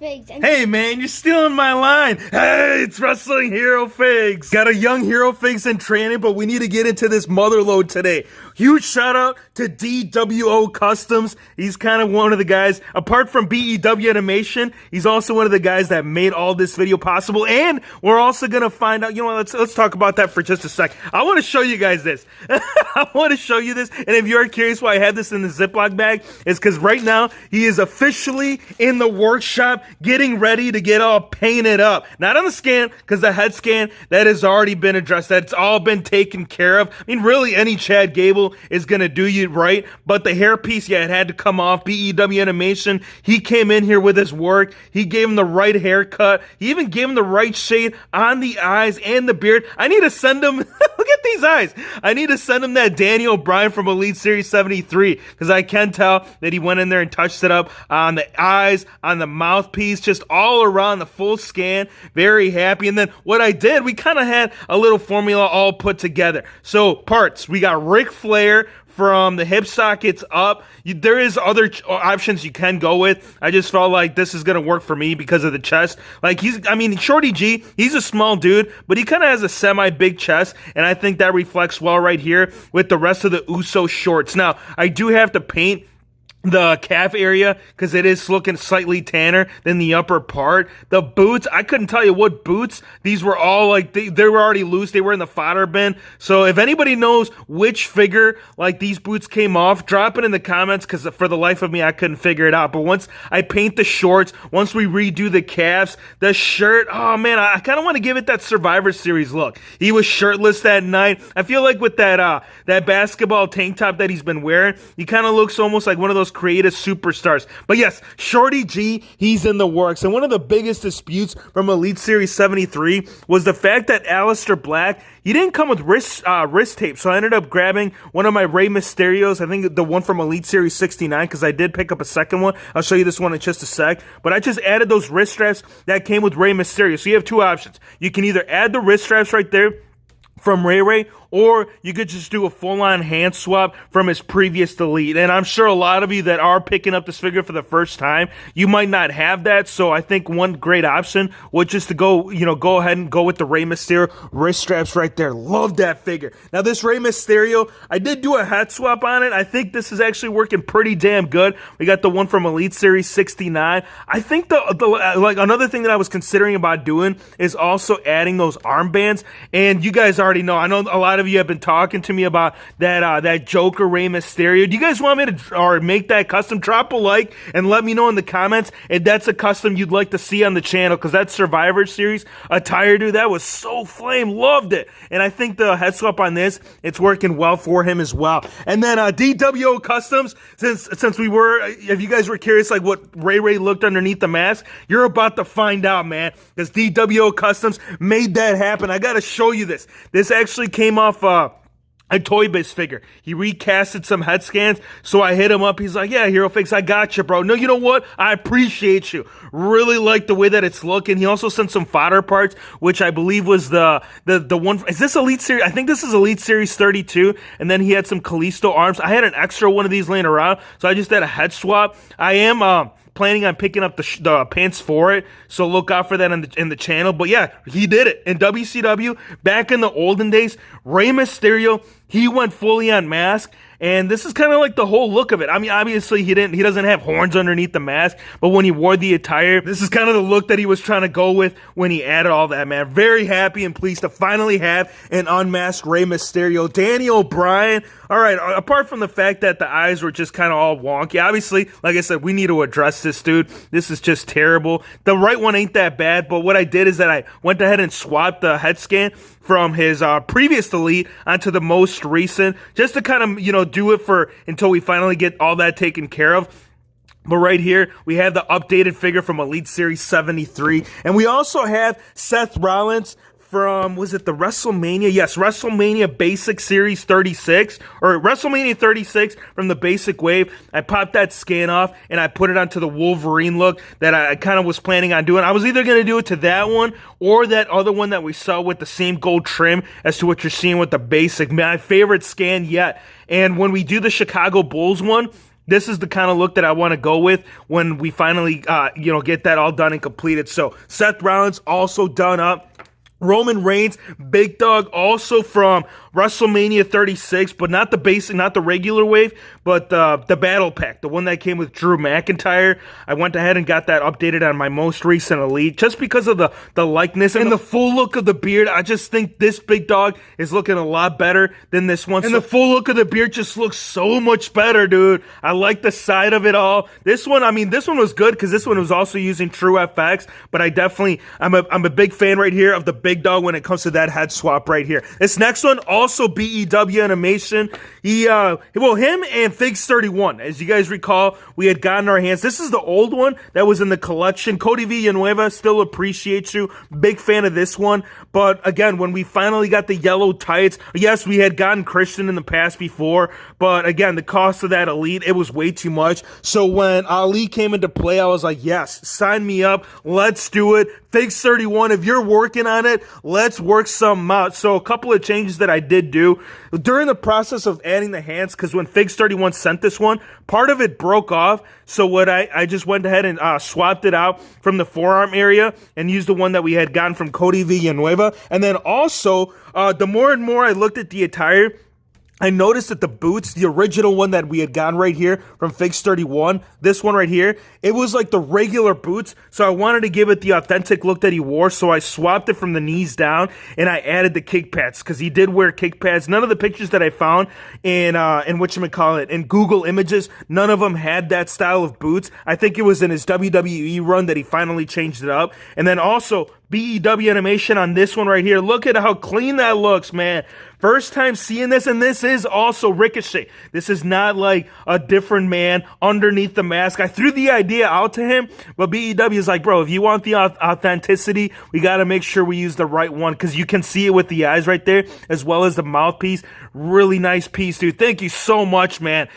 Figs. Hey man, you're stealing my line. Hey, it's Wrestling Hero Figs. Got a young Hero Figs in training, but we need to get into this motherload today. Huge shout out to Wwe Customs. He's kind of one of the guys, apart from BEW Animation, he's also one of the guys that made all this video possible. And we're also going to find out, let's talk about that for just a sec. I want to show you guys this. I want to show you this. And if you're curious why I have this in the Ziploc bag, it's because right now he is officially in the workshop getting ready to get all painted up. Not on the scan, because the head scan, that has already been addressed. That's all been taken care of. I mean, really, any Chad Gable is going to do you right. But the hairpiece, yeah, it had to come off. BEW Animation, he came in here with his work. He gave him the right haircut. He even gave him the right shade on the eyes and the beard. I need to send him, look at these eyes. I need to send him that Danny O'Brien from Elite Series 73, because I can tell that he went in there and touched it up on the eyes, on the mouthpiece, just all around the full scan. Very happy. And then what I did, we kind of had a little formula all put together. So parts, we got Ric Flair from the hip sockets up. There is other options you can go with. I just felt like this is going to work for me because of the chest. Like Shorty G, he's a small dude, but he kind of has a semi-big chest, and I think that reflects well right here with the rest of the Uso shorts. Now, I do have to paint the calf area because it is looking slightly tanner than the upper part. The boots, I couldn't tell you what boots. These were all like, they were already loose. They were in the fodder bin. So if anybody knows which figure like these boots came off, drop it in the comments, because for the life of me, I couldn't figure it out. But once I paint the shorts, once we redo the calves, the shirt, oh man, I kind of want to give it that Survivor Series look. He was shirtless that night. I feel like with that basketball tank top that he's been wearing, he kind of looks almost like one of those creative superstars. But yes, Shorty G, he's in the works. And one of the biggest disputes from Elite Series 73 was the fact that Aleister Black, he didn't come with wrist tape. So I ended up grabbing one of my Rey Mysterios, I think the one from Elite Series 69, because I did pick up a second one. I'll show you this one in just a sec. But I just added those wrist straps that came with Rey Mysterio. So you have two options. You can either add the wrist straps right there from Ray, or you could just do a full-on hand swap from his previous delete. And I'm sure a lot of you that are picking up this figure for the first time, you might not have that. So I think one great option was just to go ahead and go with the Rey Mysterio wrist straps right there. Love that figure. Now this Rey Mysterio, I did do a head swap on it. I think this is actually working pretty damn good. We got the one from Elite Series 69. I think like another thing that I was considering about doing is also adding those armbands. And you guys already know, I know a lot of you have been talking to me about that Joker Rey Mysterio. Do you guys want me to make that custom? Drop a like and let me know in the comments if that's a custom you'd like to see on the channel, because that Survivor Series attire, dude, that was so flame. Loved it. And I think the head swap on this, it's working well for him as well. And then Wwe Customs, since we were, if you guys were curious like what Ray looked underneath the mask, you're about to find out, man, because Wwe Customs made that happen. I gotta show you this. This actually came off a Toy Biz figure. He recasted some head scans, so I hit him up. He's like, yeah, Hero Fix, I got you, bro. No, you know what? I appreciate you. Really like the way that it's looking. He also sent some fodder parts, which I believe was the one. Is this Elite Series? I think this is Elite Series 32. And then he had some Kalisto arms. I had an extra one of these laying around, so I just did a head swap. I am planning on picking up the pants for it, so look out for that in the channel. But yeah, he did it in WCW back in the olden days. Rey Mysterio, he went fully on mask, and this is kind of like the whole look of it. I mean, obviously he doesn't have horns underneath the mask, but when he wore the attire, this is kind of the look that he was trying to go with when he added all that, man. Very happy and pleased to finally have an unmasked Rey Mysterio. Danny O'Brien, all right, apart from the fact that the eyes were just kind of all wonky, obviously, like I said, we need to address this, dude. This is just terrible. The right one ain't that bad, but what I did is that I went ahead and swapped the head scan from his previous delete onto the most recent, just to kind of, do it for until we finally get all that taken care of. But right here, we have the updated figure from Elite Series 73. And we also have Seth Rollins from, was it the WrestleMania? Yes, WrestleMania Basic Series 36, or WrestleMania 36 from the Basic Wave. I popped that scan off, and I put it onto the Wolverine look that I kind of was planning on doing. I was either going to do it to that one, or that other one that we saw with the same gold trim as to what you're seeing with the Basic. My favorite scan yet. And when we do the Chicago Bulls one, this is the kind of look that I want to go with when we finally, get that all done and completed. So Seth Rollins also done up. Roman Reigns, big dog, also from WrestleMania 36, but not the basic, not the regular wave, but the battle pack, the one that came with Drew McIntyre. I went ahead and got that updated on my most recent Elite, just because of the likeness and the full look of the beard. I just think this big dog is looking a lot better than this one. And the full look of the beard just looks so much better, dude. I like the side of it all. This one was good because this one was also using True FX, but I'm a big fan right here of the big dog when it comes to that head swap right here. This next one, also BEW animation. Him and Figs 31. As you guys recall, we had gotten our hands. This is the old one that was in the collection. Cody Villanueva, still appreciate you. Big fan of this one. But again, when we finally got the yellow tights, yes, we had gotten Christian in the past before, but again, the cost of that Elite, it was way too much. So when Ali came into play, I was like, yes, sign me up. Let's do it. Figs 31, if you're working on it, let's work some out. So a couple of changes that I did do during the process of adding the hands, because when Figs 31 sent this one, part of it broke off. So what I just went ahead and swapped it out from the forearm area and used the one that we had gotten from Cody Villanueva. And then also, the more and more I looked at the attire, I noticed that the boots, the original one that we had gotten right here from Figs 31, this one right here, it was like the regular boots. So I wanted to give it the authentic look that he wore. So I swapped it from the knees down and I added the kick pads because he did wear kick pads. None of the pictures that I found in Google Images, none of them had that style of boots. I think it was in his WWE run that he finally changed it up. And then also BEW animation on this one right here. Look at how clean that looks, man. First time seeing this, and this is also Ricochet. This is not like a different man underneath the mask. I threw the idea out to him, but BEW is like, bro, if you want the authenticity, we got to make sure we use the right one, because you can see it with the eyes right there, as well as the mouthpiece. Really nice piece, dude. Thank you so much, man.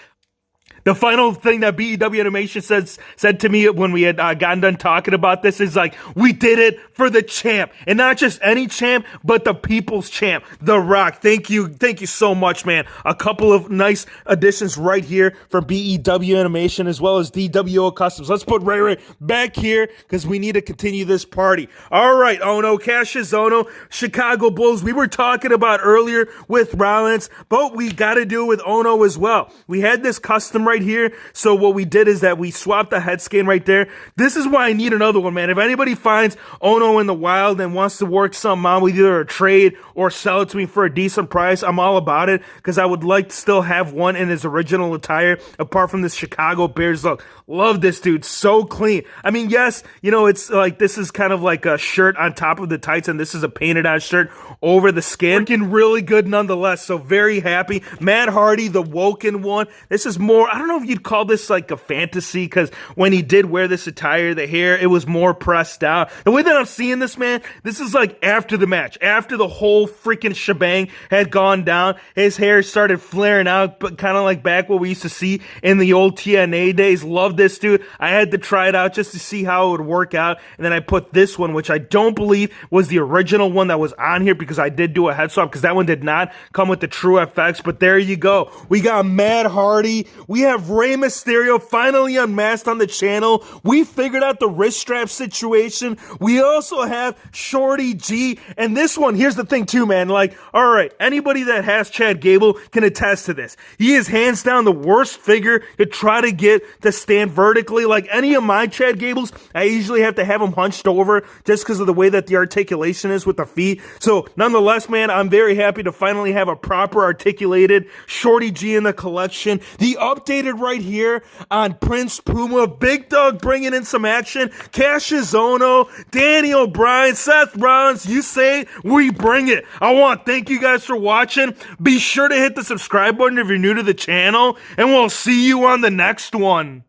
The final thing that BEW Animation said to me when we had gotten done talking about this is like, we did it for the champ. And not just any champ, but the people's champ, The Rock. Thank you so much, man. A couple of nice additions right here for BEW Animation as well as DWO Customs. Let's put Ray back here because we need to continue this party. All right, Ono, Cassius Ono, Chicago Bulls. We were talking about earlier with Rollins, but we got to do it with Ono as well. We had this custom right here. So what we did is that we swapped the head scan right there. This is why I need another one, man. If anybody finds Ono in the wild and wants to work something out with either a trade or sell it to me for a decent price, I'm all about it, because I would like to still have one in his original attire apart from this Chicago Bears look. Love this dude. So clean. I mean, yes, it's like this is kind of like a shirt on top of the tights, and this is a painted on shirt over the skin. Looking really good nonetheless. So very happy. Matt Hardy, the Woken one. This is more, I don't know if you'd call this like a fantasy, because when he did wear this attire, the hair, it was more pressed down. The way that I'm seeing this, man, this is like after the match, after the whole freaking shebang had gone down, his hair started flaring out, but kind of like back what we used to see in the old TNA days. Love this, dude. I had to try it out just to see how it would work out, and then I put this one, which I don't believe was the original one that was on here, because I did do a head swap, because that one did not come with the True FX. But there you go. We got Matt Hardy. We have Rey Mysterio finally unmasked on the channel. We figured out the wrist strap situation. We also have Shorty G. And this one, here's the thing too, man. Like, all right, anybody that has Chad Gable can attest to this. He is hands down the worst figure to try to get to stand vertically. Like any of my Chad Gables, I usually have to have him hunched over just because of the way that the articulation is with the feet. So nonetheless, man, I'm very happy to finally have a proper articulated Shorty G in the collection. The updated right here on Prince Puma, Big Dog bringing in some action, Cassius Ono, Danny O'Brien, Seth Rollins. You say we bring it. I want to thank you guys for watching. Be sure to hit the subscribe button if you're new to the channel, and we'll see you on the next one.